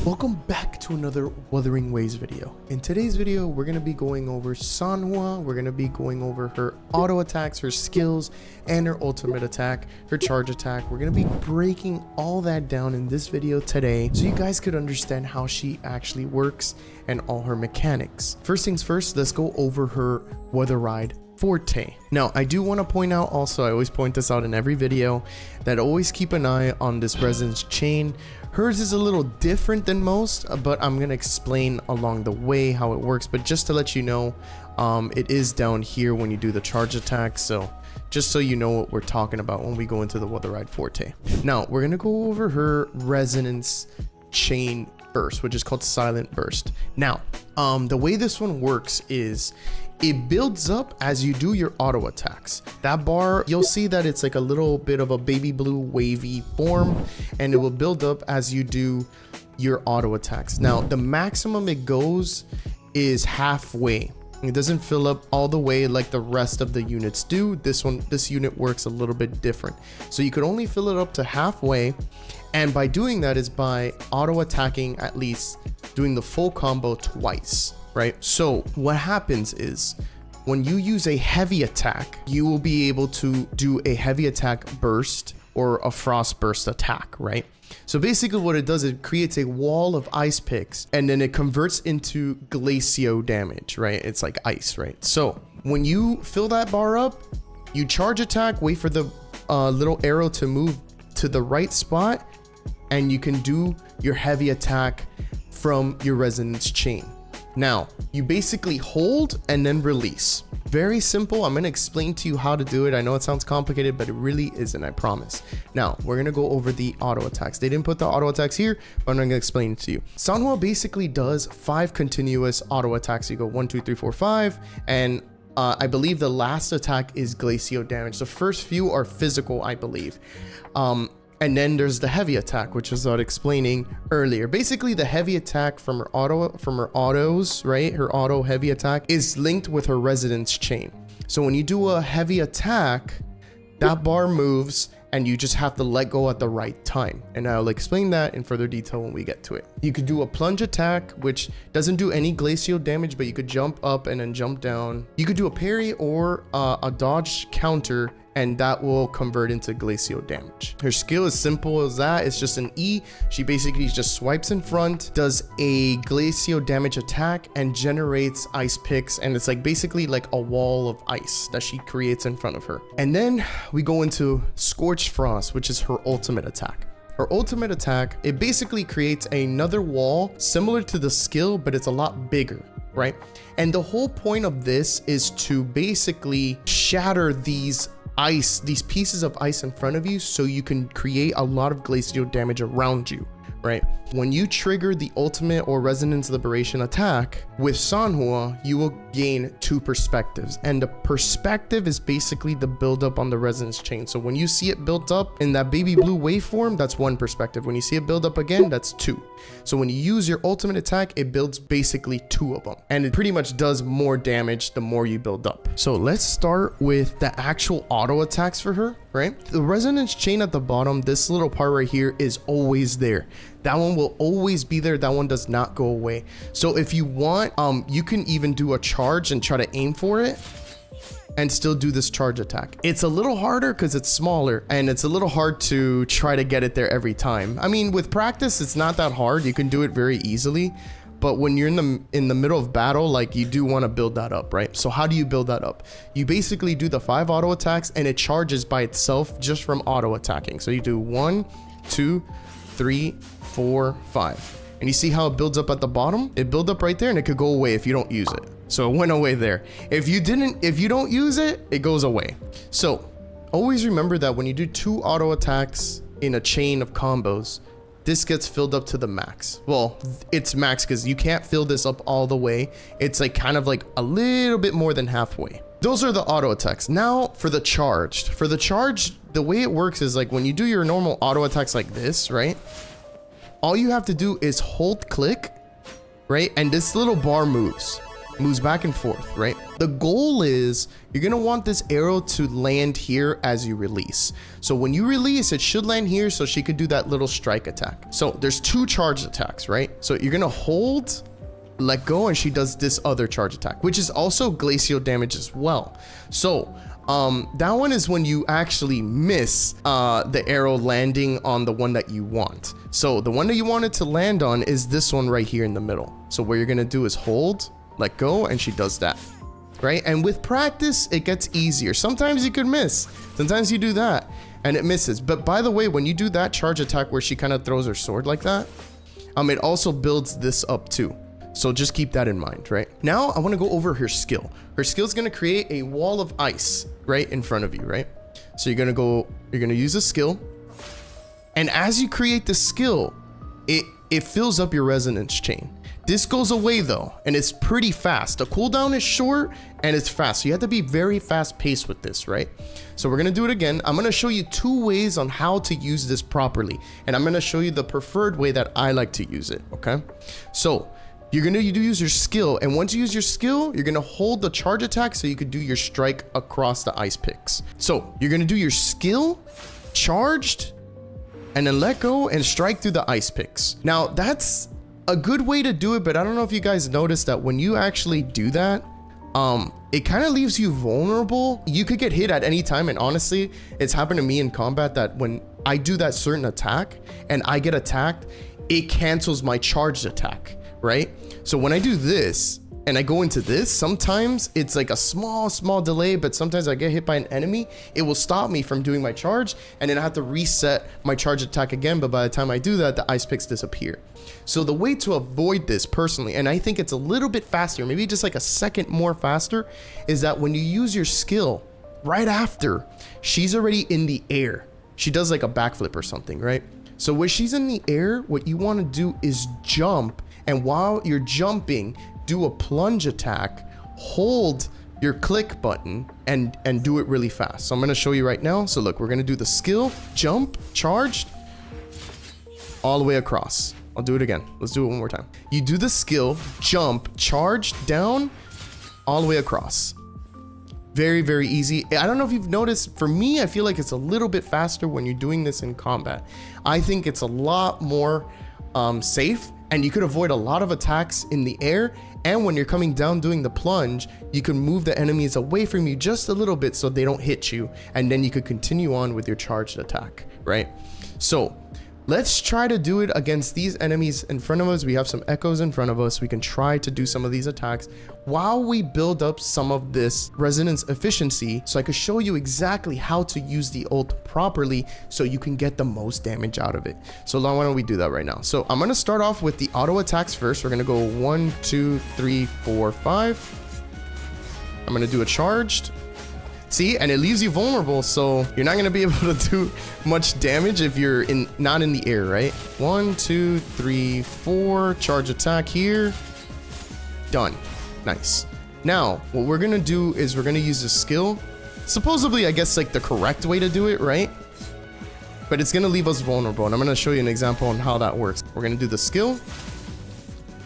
Welcome back to another Wuthering Ways video. In today's video, we're going to be going over Sanhua. We're going to be going over her auto attacks, her skills, and her ultimate attack, her charge attack. We're going to be breaking all that down in this video today so you guys could understand how she actually works and all her mechanics. First things first, let's go over her weather ride forte. Now, I do want to point out also, I always point this out in every video, that always keep an eye on this resonance chain. Hers is a little different than most, but I'm going to explain along the way how it works. But just to let you know, it is down here when you do the charge attack. So just so you know what we're talking about when we go into the weather ride forte. Now, we're going to go over her resonance chain burst, which is called silent burst. Now, the way this one works is it builds up as you do your auto attacks. That bar, you'll see that it's like a little bit of a baby blue wavy form, and it will build up as you do your auto attacks. Now, the maximum it goes is halfway. It doesn't fill up all the way like the rest of the units do. This unit works a little bit different. So you could only fill it up to halfway. And by doing that is by auto attacking, at least doing the full combo twice, right? So what happens is when you use a heavy attack, you will be able to do a heavy attack burst or a frost burst attack, right? So basically what it does, it creates a wall of ice picks and then it converts into glacio damage, right? It's like ice, right? So when you fill that bar up, you charge attack, wait for the little arrow to move to the right spot, and you can do your heavy attack from your resonance chain. Now, you basically hold and then release. Very simple. I'm going to explain to you how to do it. I know it sounds complicated, but it really isn't, I promise. Now, we're going to go over the auto attacks. They didn't put the auto attacks here, but I'm going to explain it to you. Sanhua basically does 5 continuous auto attacks. You go 1, 2, 3, 4, 5, and I believe the last attack is glacio damage. The first few are physical, I believe. And then there's the heavy attack, which was what I was explaining earlier. Basically, the heavy attack from her autos, right? Her auto heavy attack is linked with her resonance chain. So when you do a heavy attack, that bar moves and you just have to let go at the right time. And I'll explain that in further detail when we get to it. You could do a plunge attack, which doesn't do any glacial damage, but you could jump up and then jump down. You could do a parry or a dodge counter, and that will convert into glacial damage. Her skill is simple as that. It's just an E. She basically just swipes in front, does a glacial damage attack, and generates ice picks. And it's like basically like a wall of ice that she creates in front of her. And then we go into Scorched Frost, which is her ultimate attack. Her ultimate attack, it basically creates another wall similar to the skill, but it's a lot bigger, right? And the whole point of this is to basically shatter these pieces of ice in front of you so you can create a lot of glacial damage around you, right? When you trigger the ultimate or resonance liberation attack with Sanhua, you will gain 2 perspectives, and the perspective is basically the buildup on the resonance chain. So when you see it built up in that baby blue waveform, that's 1 perspective. When you see it build up again, that's 2. So when you use your ultimate attack, it builds basically 2 of them, and it pretty much does more damage the more you build up. So let's start with the actual auto attacks for her, right? The resonance chain at the bottom, this little part right here, is always there. That one will always be there. That one does not go away. So if you want, you can even do a charge and try to aim for it and still do this charge attack. It's a little harder because it's smaller, and it's a little hard to try to get it there every time. I mean, with practice, it's not that hard. You can do it very easily. But when you're in the middle of battle, like, you do want to build that up, right? So how do you build that up? You basically do the 5 auto attacks, and it charges by itself just from auto attacking. So you do 1, 2, 3, 4, 5. And you see how it builds up at the bottom? It builds up right there, and it could go away if you don't use it. So it went away there. If you don't use it, it goes away. So always remember that when you do 2 auto attacks in a chain of combos, this gets filled up to the max. Well, it's max because you can't fill this up all the way. It's like kind of like a little bit more than halfway. Those are the auto attacks. Now for the charged. For the charged, the way it works is like when you do your normal auto attacks like this, right? All you have to do is hold click, right? And this little bar moves. moves back and forth, right? The goal is you're gonna want this arrow to land here as you release. So when you release, it should land here so she could do that little strike attack. So there's 2 charge attacks, right? So you're gonna hold, let go, and she does this other charge attack, which is also glacial damage as well. So that one is when you actually miss the arrow landing on the one that you want. So the one that you want it to land on is this one right here in the middle. So what you're gonna do is hold, let go, and she does that, right? And with practice, it gets easier. Sometimes you could miss. Sometimes you do that and it misses. But by the way, when you do that charge attack where she kind of throws her sword like that, it also builds this up too. So just keep that in mind, right? Now I want to go over her skill. Her skill is going to create a wall of ice right in front of you, right? So you're going to use a skill. And as you create the skill, it fills up your resonance chain. This goes away though, and it's pretty fast. The cooldown is short and it's fast. So you have to be very fast paced with this, right? So we're gonna do it again. I'm gonna show you 2 ways on how to use this properly. And I'm gonna show you the preferred way that I like to use it, okay? So you're gonna use your skill, and once you use your skill, you're gonna hold the charge attack so you could do your strike across the ice picks. So you're gonna do your skill, charged, and then let go and strike through the ice picks. Now that's a good way to do it, but I don't know if you guys noticed that when you actually do that, it kind of leaves you vulnerable. You could get hit at any time, and honestly, it's happened to me in combat that when I do that certain attack and I get attacked, it cancels my charged attack, right? So when I do this and I go into this, sometimes it's like a small delay, but sometimes I get hit by an enemy, it will stop me from doing my charge, and then I have to reset my charge attack again. But by the time I do that, the ice picks disappear. So the way to avoid this personally, and I think it's a little bit faster, maybe just like a second more faster, is that when you use your skill right after, she's already in the air. She does like a backflip or something, right? So when she's in the air, what you want to do is jump, and while you're jumping, do a plunge attack, hold your click button, and do it really fast. So I'm going to show you right now. So look, we're going to do the skill, jump, charged, all the way across. I'll do it again. Let's do it one more time. You do the skill, jump, charge, down, all the way across. Very, very easy. I don't know if you've noticed, for me, I feel like it's a little bit faster when you're doing this in combat. I think it's a lot more safe, and you could avoid a lot of attacks in the air. And when you're coming down doing the plunge, you can move the enemies away from you just a little bit so they don't hit you. And then you could continue on with your charged attack, right? So let's try to do it against these enemies in front of us. We have some echoes in front of us. We can try to do some of these attacks while we build up some of this resonance efficiency, so I could show you exactly how to use the ult properly so you can get the most damage out of it. So why don't we do that right now? So I'm going to start off with the auto attacks first. We're going to go 1, 2, 3, 4, 5. I'm going to do a charged. See, and it leaves you vulnerable, so you're not going to be able to do much damage if you're not in the air, right? 1, 2, 3, 4. Charge attack here. Done. Nice. Now, what we're going to do is we're going to use a skill. Supposedly, I guess, like the correct way to do it, right? But it's going to leave us vulnerable, and I'm going to show you an example on how that works. We're going to do the skill.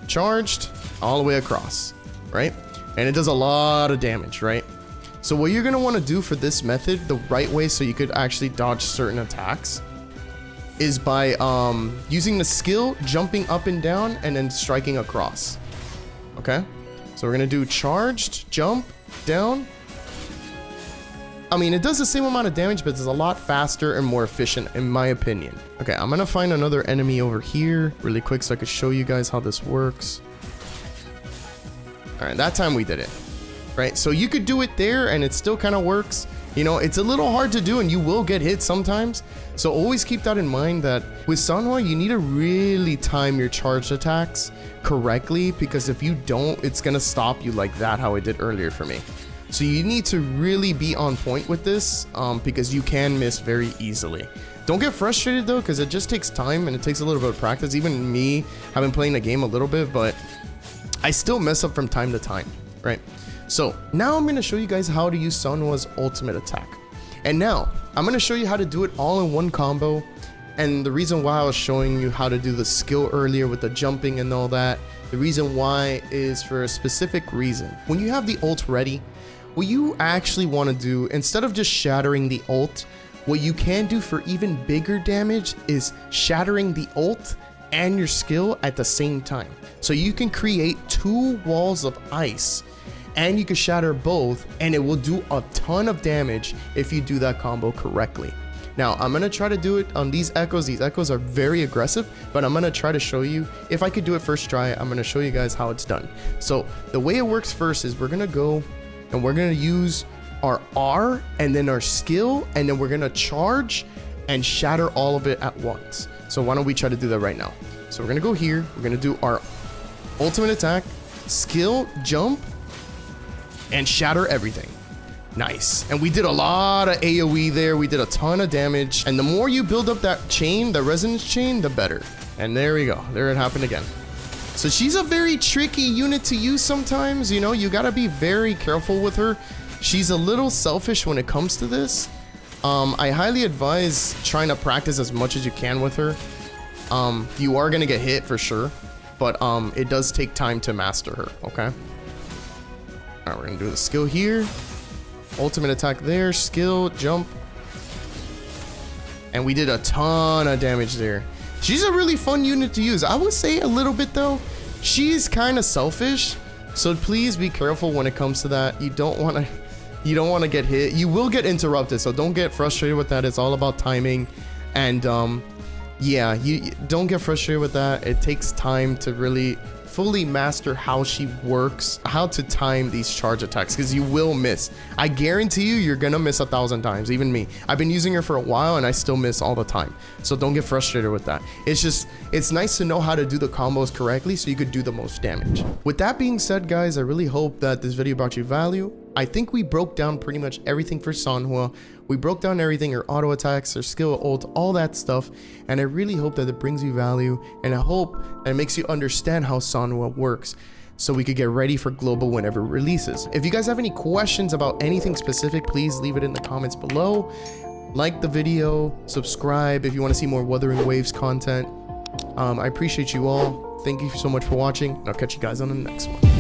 Charged. All the way across, right? And it does a lot of damage, right? So what you're going to want to do for this method, the right way so you could actually dodge certain attacks, is by using the skill, jumping up and down, and then striking across. Okay? So we're going to do charged, jump, down. I mean, it does the same amount of damage, but it's a lot faster and more efficient, in my opinion. Okay, I'm going to find another enemy over here really quick so I could show you guys how this works. All right, that time we did it. Right, so you could do it there and it still kind of works. You know, it's a little hard to do and you will get hit sometimes. So always keep that in mind, that with Sanhua, you need to really time your charged attacks correctly, because if you don't, it's going to stop you like that, how it did earlier for me. So you need to really be on point with this because you can miss very easily. Don't get frustrated though, because it just takes time and it takes a little bit of practice. Even me, I've been playing the game a little bit, but I still mess up from time to time, right? So now I'm going to show you guys how to use Sanhua's ultimate attack. And now I'm going to show you how to do it all in one combo And the reason why I was showing you how to do the skill earlier with the jumping and all that, the reason why is for a specific reason. When you have the ult ready, what you actually want to do, instead of just shattering the ult, what you can do for even bigger damage is shattering the ult and your skill at the same time. So you can create 2 walls of ice and you can shatter both, and it will do a ton of damage if you do that combo correctly. Now, I'm going to try to do it on these echoes. These echoes are very aggressive, but I'm going to try to show you. If I could do it first try, I'm going to show you guys how it's done. So the way it works first is we're going to go and we're going to use our R and then our skill, and then we're going to charge and shatter all of it at once. So why don't we try to do that right now? So we're going to go here. We're going to do our ultimate attack, skill, jump, and shatter everything. Nice. And we did a lot of AoE there. We did a ton of damage. And the more you build up that chain, the resonance chain, the better. And there we go. There it happened again. So she's a very tricky unit to use sometimes. You know, you got to be very careful with her. She's a little selfish when it comes to this. I highly advise trying to practice as much as you can with her. You are going to get hit for sure. But it does take time to master her. Okay. All right, we're going to do the skill here. Ultimate attack there, skill, jump. And we did a ton of damage there. She's a really fun unit to use. I would say a little bit though, she's kind of selfish. So please be careful when it comes to that. You don't want to get hit. You will get interrupted, so don't get frustrated with that. It's all about timing. And yeah, you don't get frustrated with that. It takes time to really fully master how she works, how to time these charge attacks, because you will miss. I guarantee you, you're gonna miss 1,000 times. Even me, I've been using her for a while and I still miss all the time. So don't get frustrated with that. It's nice to know how to do the combos correctly so you could do the most damage. With that being said, guys, I really hope that this video brought you value. I think we broke down pretty much everything for Sanhua. We broke down everything, her auto attacks, her skill, ult, all that stuff. And I really hope that it brings you value. And I hope that it makes you understand how Sanhua works, so we could get ready for global whenever it releases. If you guys have any questions about anything specific, please leave it in the comments below. Like the video, subscribe if you want to see more Wuthering Waves content. I appreciate you all. Thank you so much for watching, and I'll catch you guys on the next one.